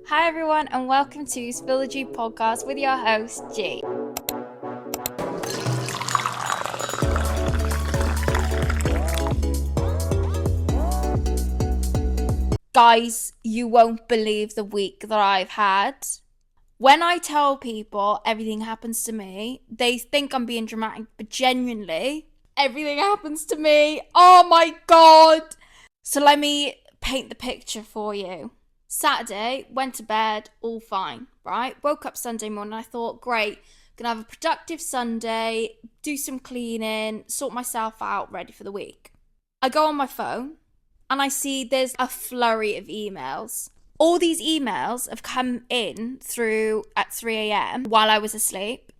Hi everyone and welcome to Spill the G podcast with your host G. Guys, you won't believe the week that I've had. When I tell people everything happens to me, they think I'm being dramatic, but genuinely, everything happens to me. Oh my god! So let me paint the picture for you. Saturday, went to bed, all fine, right? Woke up Sunday morning, I thought, great, gonna have a productive Sunday, do some cleaning, sort myself out, ready for the week. I go on my phone, and I see there's a flurry of emails. All these emails have come in through at 3 a.m. while I was asleep,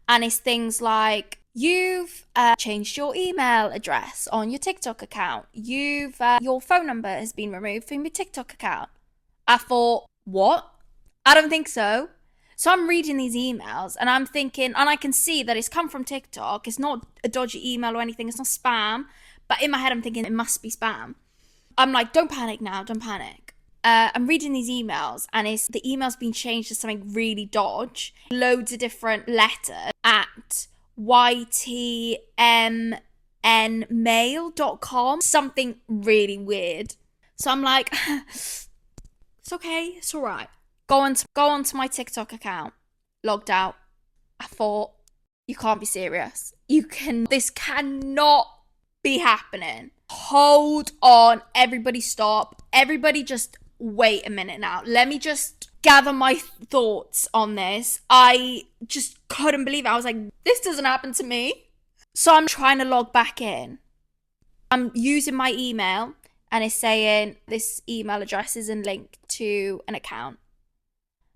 and it's things like, you've changed your email address on your TikTok account. Your phone number has been removed from your TikTok account. I thought, what? I don't think so. So I'm reading these emails and I'm thinking, and I can see that it's come from TikTok. It's not a dodgy email or anything. It's not spam. But in my head, I'm thinking it must be spam. I'm like, don't panic now. Don't panic. I'm reading these emails and the email's been changed to something really dodge. Loads of different letters at ytmnmail.com. Something really weird. So I'm like, it's okay, it's all right. Go on to my TikTok account. Logged out. I thought, you can't be serious. This cannot be happening. Hold on, everybody stop. Everybody just wait a minute now. Let me just gather my thoughts on this. I just couldn't believe it. I was like, this doesn't happen to me. So I'm trying to log back in. I'm using my email and it's saying this email address isn't linked to an account.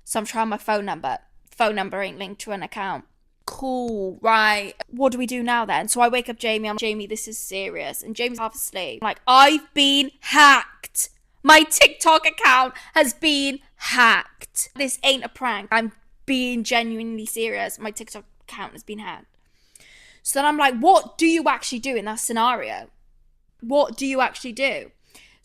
So I'm trying my phone number. Phone number ain't linked to an account. Cool, right. What do we do now then? So I wake up Jamie. I'm like, Jamie, this is serious. And Jamie's half asleep. I'm like, I've been hacked. My TikTok account has been hacked. This ain't a prank. I'm being genuinely serious. My TikTok account has been hacked. So then I'm like, what do you actually do in that scenario? What do you actually do?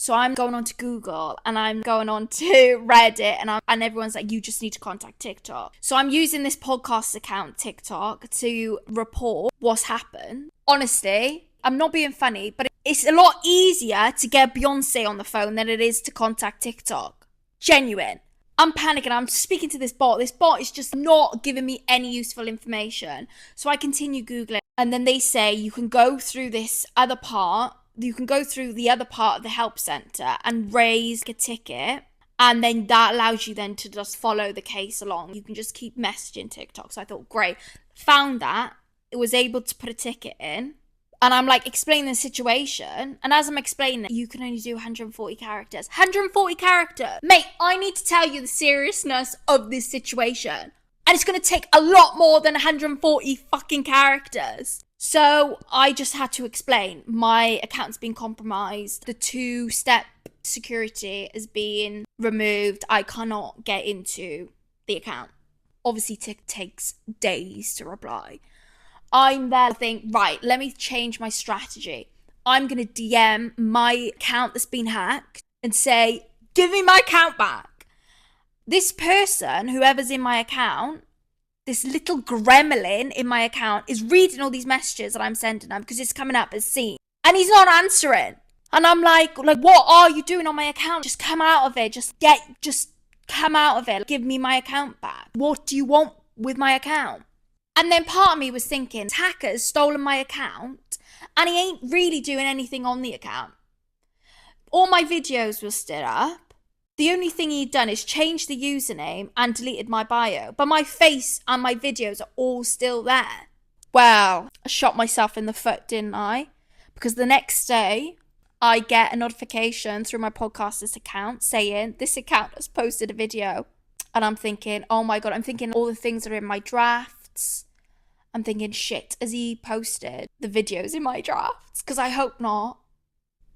So I'm going on to Google and I'm going on to Reddit and everyone's like, you just need to contact TikTok. So I'm using this podcast account, TikTok, to report what's happened. Honestly, I'm not being funny, but it's a lot easier to get Beyonce on the phone than it is to contact TikTok. Genuine. I'm panicking. I'm speaking to this bot. This bot is just not giving me any useful information. So I continue Googling and then they say you can go through this other part. You can go through the other part of the help center and raise a ticket. And then that allows you then to just follow the case along. You can just keep messaging TikTok. So I thought, great. Found that. It was able to put a ticket in. And I'm like explaining the situation. And as I'm explaining it, you can only do 140 characters. 140 characters. Mate, I need to tell you the seriousness of this situation. And it's going to take a lot more than 140 fucking characters. So I just had to explain my account's been compromised. The 2-step security is being removed. I cannot get into the account. Obviously, takes days to reply. I'm there thinking, right, let me change my strategy. I'm going to DM my account that's been hacked and say, give me my account back. This person, whoever's in my account, this little gremlin in my account is reading all these messages that I'm sending him because it's coming up as seen. And he's not answering. And I'm like, what are you doing on my account? Just come out of it. Just come out of it. Give me my account back. What do you want with my account? And then part of me was thinking, hacker's stolen my account and he ain't really doing anything on the account. All my videos were still up. The only thing he'd done is change the username and deleted my bio. But my face and my videos are all still there. Well, I shot myself in the foot, didn't I? Because the next day, I get a notification through my podcaster's account saying, this account has posted a video. And I'm thinking, oh my God, I'm thinking all the things that are in my drafts. I'm thinking, shit, has he posted the videos in my drafts? Because I hope not.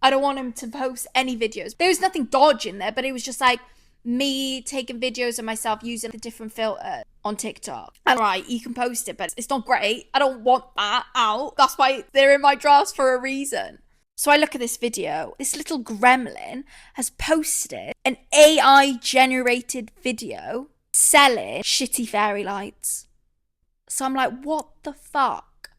I don't want him to post any videos. There was nothing dodgy in there, but it was just like me taking videos of myself using a different filter on TikTok. And right, you can post it, but it's not great. I don't want that out. That's why they're in my drafts for a reason. So I look at this video. This little gremlin has posted an AI generated video selling shitty fairy lights. So I'm like, what the fuck?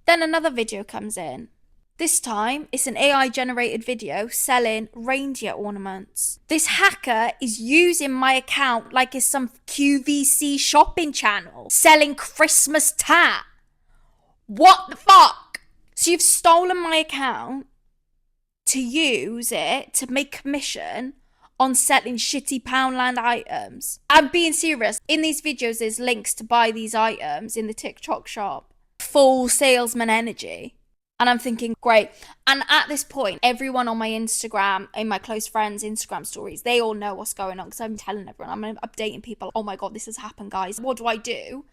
Then another video comes in. This time, it's an AI generated video selling reindeer ornaments. This hacker is using my account like it's some QVC shopping channel, selling Christmas tat. What the fuck? So you've stolen my account to use it to make commission on selling shitty Poundland items. I'm being serious. In these videos, there's links to buy these items in the TikTok shop. Full salesman energy. And I'm thinking, great. And at this point, everyone on my Instagram, in my close friends' Instagram stories, they all know what's going on because I'm telling everyone, I'm updating people. Oh my God, this has happened, guys. What do I do?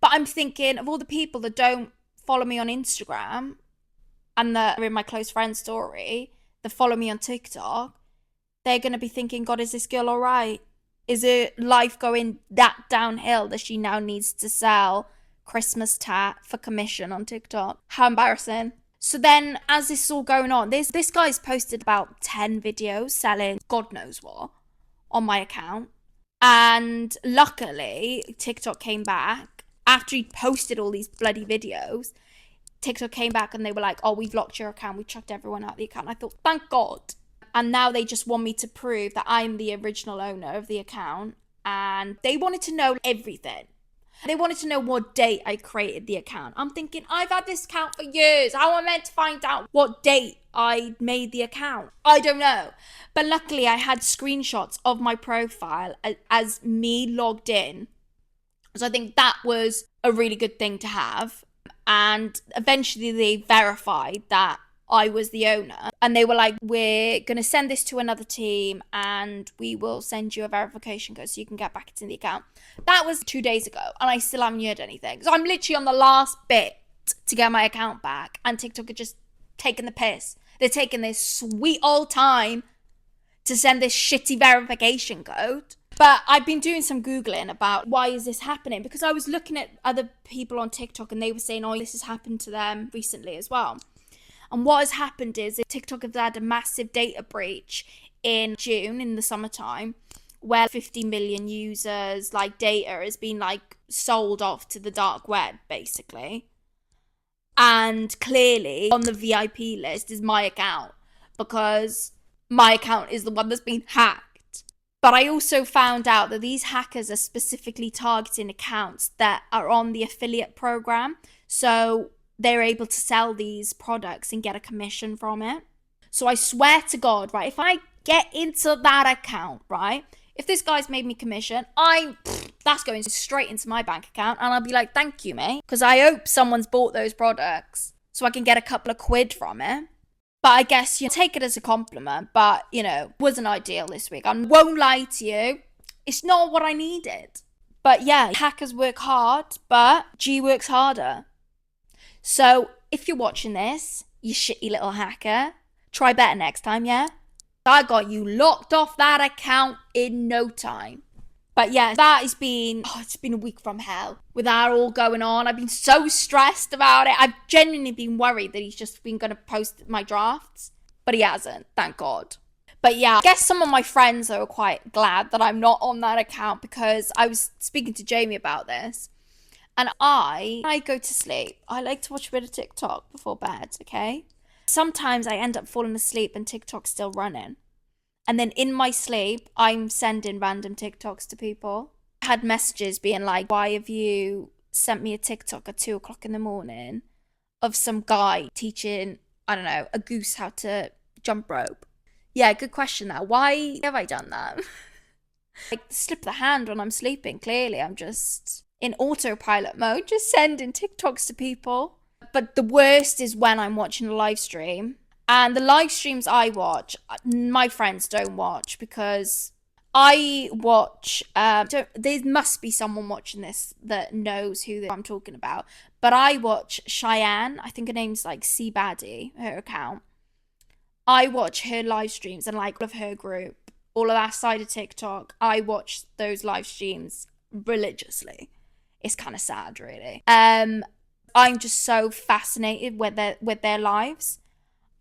But I'm thinking of all the people that don't follow me on Instagram and that are in my close friends' story, that follow me on TikTok, they're going to be thinking, God, is this girl all right? Is her life going that downhill that she now needs to sell Christmas tat for commission on TikTok? How embarrassing. So then, as this is all going on, this guy's posted about 10 videos selling God knows what on my account. And luckily, TikTok came back after he posted all these bloody videos. TikTok came back and they were like, oh, we've locked your account. We chucked everyone out of the account. I thought, thank God. And now they just want me to prove that I'm the original owner of the account. And they wanted to know everything. They wanted to know what date I created the account. I'm thinking, I've had this account for years. How am I meant to find out what date I made the account? I don't know. But luckily, I had screenshots of my profile as me logged in. So I think that was a really good thing to have. And eventually, they verified that I was the owner. And they were like, we're going to send this to another team and we will send you a verification code so you can get back into the account. That was 2 days ago and I still haven't heard anything. So I'm literally on the last bit to get my account back and TikTok are just taking the piss. They're taking this sweet old time to send this shitty verification code. But I've been doing some Googling about why is this happening, because I was looking at other people on TikTok and they were saying, oh, this has happened to them recently as well. And what has happened is TikTok has had a massive data breach in June, in the summertime, where 50 million users, like, data has been, like, sold off to the dark web, basically. And clearly, on the VIP list is my account, because my account is the one that's been hacked. But I also found out that these hackers are specifically targeting accounts that are on the affiliate program. So they're able to sell these products and get a commission from it. So I swear to God, right, if I get into that account, right, if this guy's made me commission, that's going straight into my bank account and I'll be like, thank you, mate. Because I hope someone's bought those products so I can get a couple of quid from it. But I guess you take it as a compliment, but, wasn't ideal this week. I won't lie to you, it's not what I needed. But yeah, hackers work hard, but G works harder. So, if you're watching this, you shitty little hacker, try better next time, yeah? I got you locked off that account in no time. But yeah, that has been, it's been a week from hell with that all going on. I've been so stressed about it. I've genuinely been worried that he's just been going to post my drafts, but he hasn't, thank God. But yeah, I guess some of my friends are quite glad that I'm not on that account because I was speaking to Jamie about this. And I go to sleep. I like to watch a bit of TikTok before bed, okay? Sometimes I end up falling asleep and TikTok's still running. And then in my sleep, I'm sending random TikToks to people. I had messages being like, why have you sent me a TikTok at 2 o'clock in the morning of some guy teaching, I don't know, a goose how to jump rope? Yeah, good question that. Why have I done that? Like, slip of the hand when I'm sleeping. Clearly, I'm just in autopilot mode, just sending TikToks to people. But the worst is when I'm watching a live stream. And the live streams I watch, my friends don't watch because I watch, there must be someone watching this that knows who I'm talking about. But I watch Cheyenne, I think her name's like C Baddie, her account. I watch her live streams and like all of her group, all of that side of TikTok. I watch those live streams religiously. It's kind of sad, really. I'm just so fascinated with their lives.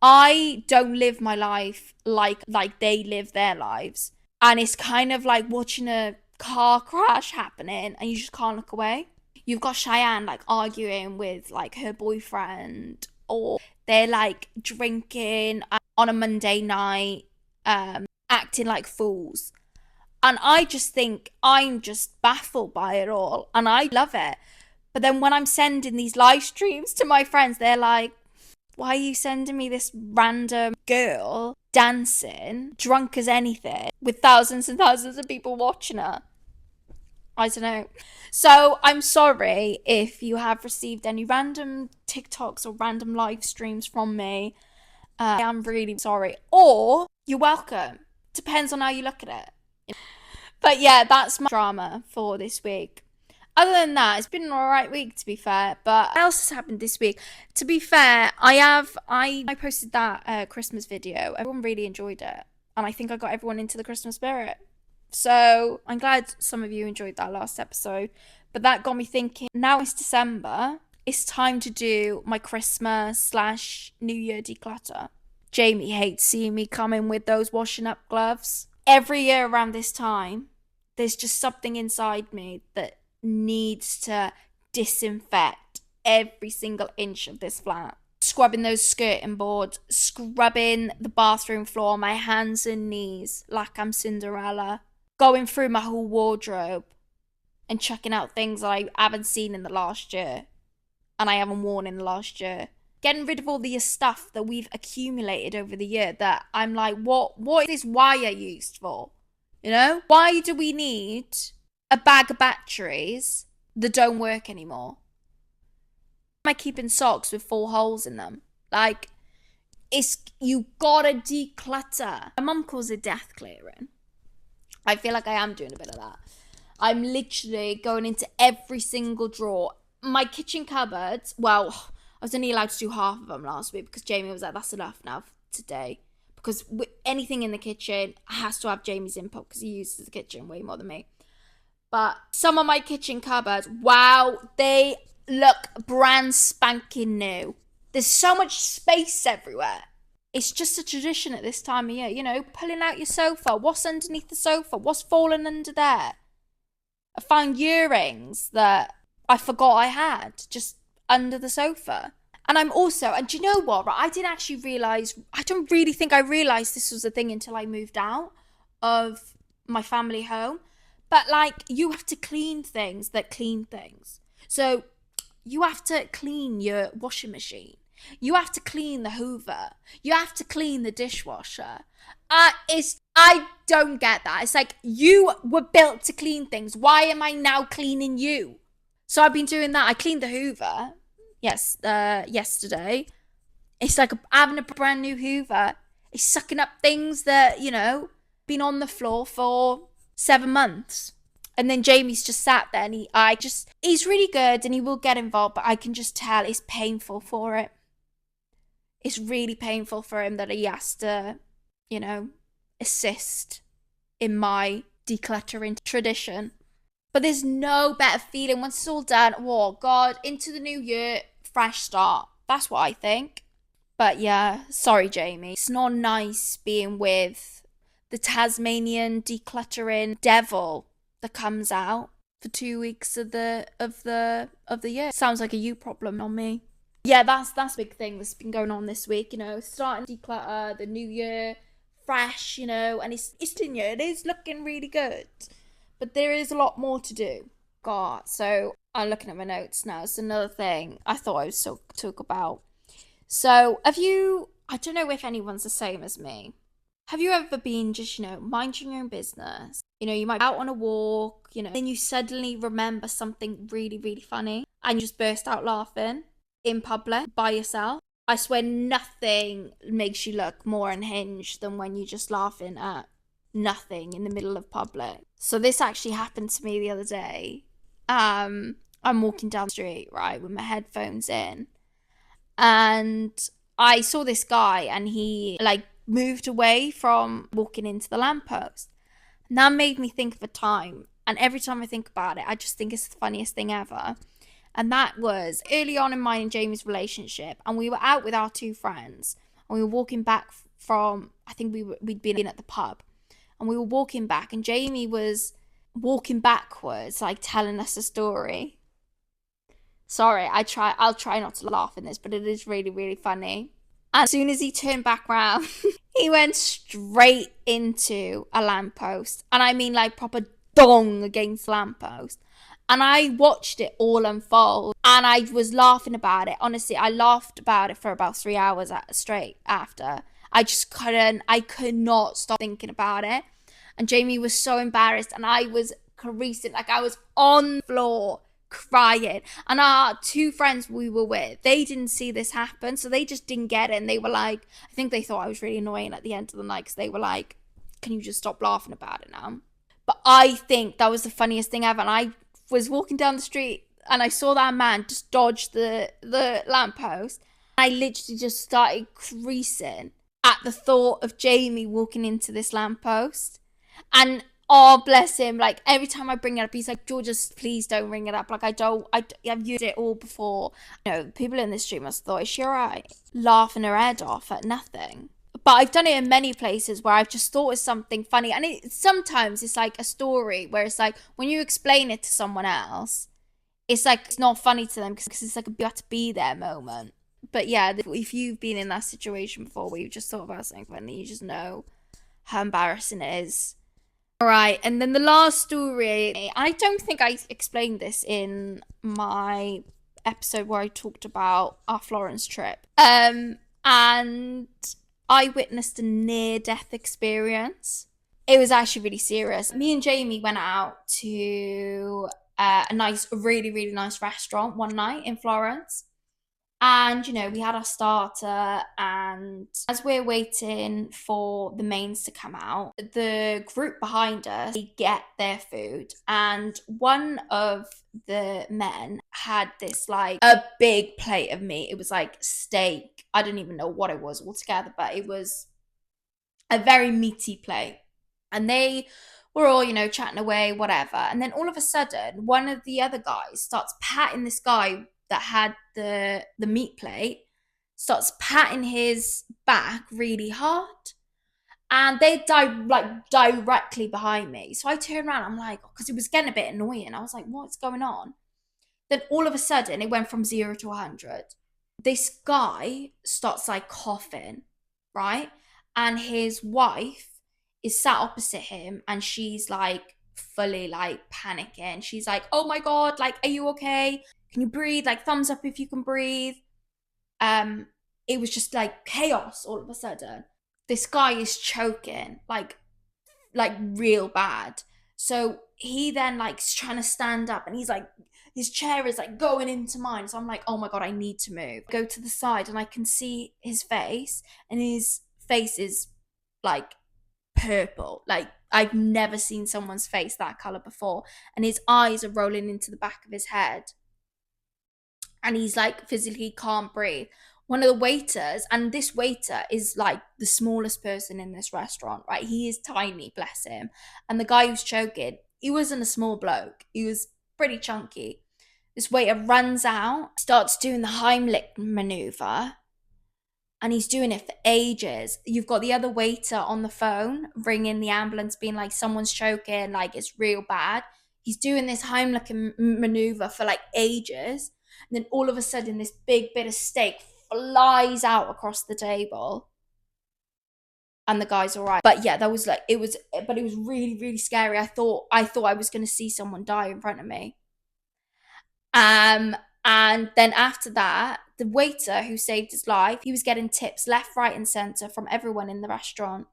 I don't live my life like they live their lives. And it's kind of like watching a car crash happening and you just can't look away. You've got Cheyenne like arguing with like her boyfriend, or they're like drinking on a Monday night, acting like fools. And I just think I'm just baffled by it all and I love it. But then when I'm sending these live streams to my friends, they're like, why are you sending me this random girl dancing, drunk as anything, with thousands and thousands of people watching her? I don't know. So I'm sorry if you have received any random TikToks or random live streams from me. I am really sorry. Or you're welcome. Depends on how you look at it. But yeah, that's my drama for this week. Other than that, it's been an alright week to be fair. But what else has happened this week? To be fair, I posted that Christmas video. Everyone really enjoyed it. And I think I got everyone into the Christmas spirit. So I'm glad some of you enjoyed that last episode. But that got me thinking, now it's December, it's time to do my Christmas/New Year declutter. Jamie hates seeing me come in with those washing up gloves. Every year around this time, there's just something inside me that needs to disinfect every single inch of this flat. Scrubbing those skirting boards, scrubbing the bathroom floor on my hands and knees like I'm Cinderella, going through my whole wardrobe and checking out things I haven't seen in the last year and I haven't worn in the last year. Getting rid of all the stuff that we've accumulated over the year that I'm like, what is this wire used for? You know? Why do we need a bag of batteries that don't work anymore? Why am I keeping socks with 4 holes in them? Like, you gotta declutter. My mum calls it death clearing. I feel like I am doing a bit of that. I'm literally going into every single drawer. My kitchen cupboards, well, I was only allowed to do half of them last week because Jamie was like, that's enough now for today. Because anything in the kitchen has to have Jamie's input because he uses the kitchen way more than me. But some of my kitchen cupboards, wow, they look brand spanking new. There's so much space everywhere. It's just a tradition at this time of year, you know, pulling out your sofa. What's underneath the sofa? What's fallen under there? I found earrings that I forgot I had just under the sofa. And I'm also, and do you know what? I didn't actually realise, I don't really think I realised this was a thing until I moved out of my family home. But like, you have to clean things that clean things. So you have to clean your washing machine. You have to clean the Hoover. You have to clean the dishwasher. I don't get that. It's like, you were built to clean things. Why am I now cleaning you? So I've been doing that. I cleaned the Hoover. Yes, yesterday. It's like having a brand new Hoover. It's sucking up things that, you know, been on the floor for 7 months. And then Jamie's just sat there and he's really good and he will get involved, but I can just tell it's painful for it. It's really painful for him that he has to, you know, assist in my decluttering tradition. But there's no better feeling once it's all done. Oh, God, into the new year, fresh start. That's what I think. But yeah, sorry, Jamie. It's not nice being with the Tasmanian decluttering devil that comes out for 2 weeks of the year. Sounds like a you problem, not me. Yeah, that's a big thing that's been going on this week, you know, starting to declutter, the new year, fresh, you know, and it's in year, it is looking really good. But there is a lot more to do. God, so I'm looking at my notes now. It's another thing I thought I would talk about. So I don't know if anyone's the same as me. Have you ever been just, you know, minding your own business? You know, you might be out on a walk, you know, then you suddenly remember something really, really funny and you just burst out laughing in public by yourself. I swear nothing makes you look more unhinged than when you're just laughing at nothing in the middle of public. So this actually happened to me the other day. I'm walking down the street, right, with my headphones in, and I saw this guy and he like moved away from walking into the lamppost. And that made me think of a time, and every time I think about it, I just think it's the funniest thing ever. And that was early on in mine and Jamie's relationship, and we were out with our 2 friends. and we were walking back from, I think we'd been at the pub, and we were walking back, and Jamie was walking backwards, like telling us a story. Sorry, I'll try not to laugh in this, but it is really, really funny. And as soon as he turned back round, he went straight into a lamppost. And I mean like proper dong against the lamppost. And I watched it all unfold and I was laughing about it. Honestly, I laughed about it for about 3 hours straight after. I could not stop thinking about it. And Jamie was so embarrassed and I was caressing, like I was on the floor crying. And our two friends we were with, they didn't see this happen, so they just didn't get it. And they were like, I think they thought I was really annoying at the end of the night because they were like, can you just stop laughing about it now? But I think that was the funniest thing ever. And I was walking down the street and I saw that man just dodge the lamppost. I literally just started creasing at the thought of Jamie walking into this lamppost. And oh, bless him. Like, every time I bring it up, he's like, Georgia, please don't bring it up. Like, I've used it all before. You know, people in the street must have thought, is she alright? Laughing her head off at nothing. But I've done it in many places where I've just thought of something funny. And sometimes it's like a story where it's like, when you explain it to someone else, it's like, it's not funny to them because it's like a got to be there moment. But yeah, if you've been in that situation before where you've just thought about something funny, you just know how embarrassing it is. All right, and then the last story, I don't think I explained this in my episode where I talked about our Florence trip. And I witnessed a near-death experience. It was actually really serious. Me and Jamie went out to a nice, really, really nice restaurant one night in Florence. And, you know, we had our starter, and as we're waiting for the mains to come out, the group behind us, they get their food. And one of the men had this, like, a big plate of meat. It was like steak. I don't even know what it was altogether, but it was a very meaty plate. And they were all, you know, chatting away, whatever. And then all of a sudden, one of the other guys starts patting this guy that had the meat plate, starts patting his back really hard. And they died like directly behind me. So I turned around, I'm like, because it was getting a bit annoying. I was like, what's going on? Then all of a sudden it went from 0 to 100. This guy starts like coughing, right? And his wife is sat opposite him and she's like fully like panicking. She's like, oh my God, like, are you okay? Can you breathe? Like, thumbs up if you can breathe. Um, it was just like chaos all of a sudden. This guy is choking, like real bad. So he then like is trying to stand up and he's like, his chair is like going into mine. So I'm like, oh my God, I need to move. Go to the side and I can see his face, and his face is like purple. Like, I've never seen someone's face that color before. And his eyes are rolling into the back of his head. And he's like physically can't breathe. One of the waiters, and this waiter is like the smallest person in this restaurant, right? He is tiny, bless him. And the guy who's choking, he wasn't a small bloke, he was pretty chunky. This waiter runs out, starts doing the Heimlich maneuver, and he's doing it for ages. You've got the other waiter on the phone ringing the ambulance, being like, someone's choking, like it's real bad. He's doing this Heimlich maneuver for like ages. And then all of a sudden, this big bit of steak flies out across the table. And the guy's all right. But yeah, that was like, but it was really, really scary. I thought I was going to see someone die in front of me. And then after that, the waiter who saved his life, he was getting tips left, right, and center from everyone in the restaurant.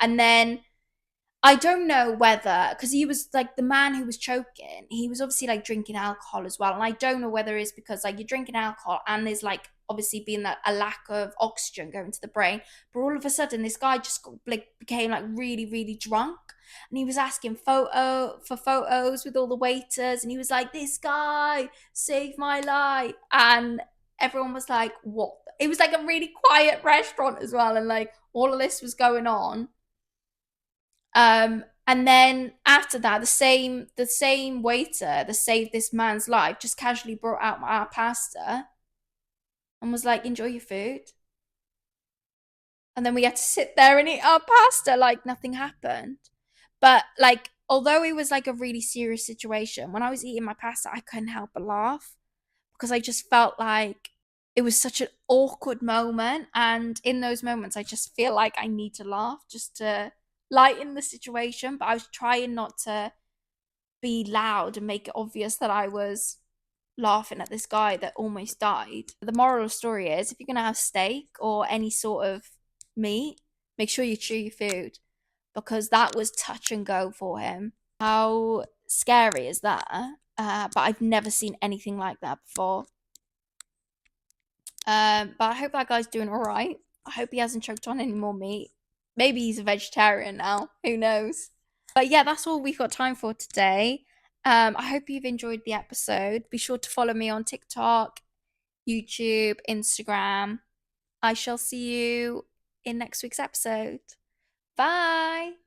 And then I don't know whether, because he was like the man who was choking, he was obviously like drinking alcohol as well. And I don't know whether it's because like you're drinking alcohol and there's like obviously being that a lack of oxygen going to the brain. But all of a sudden, this guy just became like really, really drunk. And he was asking for photos with all the waiters. And he was like, this guy saved my life. And everyone was like, what? It was like a really quiet restaurant as well. And like all of this was going on. And then after that, the same waiter that saved this man's life just casually brought out our pasta and was like, enjoy your food. And then we had to sit there and eat our pasta like nothing happened. But like, although it was like a really serious situation, when I was eating my pasta, I couldn't help but laugh because I just felt like it was such an awkward moment. And in those moments, I just feel like I need to laugh just to lighten the situation. But I was trying not to be loud and make it obvious that I was laughing at this guy that almost died. The moral of the story is if you're going to have steak or any sort of meat, make sure you chew your food because that was touch and go for him. How scary is that? But I've never seen anything like that before. But I hope that guy's doing all right. I hope he hasn't choked on any more meat. Maybe he's a vegetarian now. Who knows? But yeah, that's all we've got time for today. I hope you've enjoyed the episode. Be sure to follow me on TikTok, YouTube, Instagram. I shall see you in next week's episode. Bye.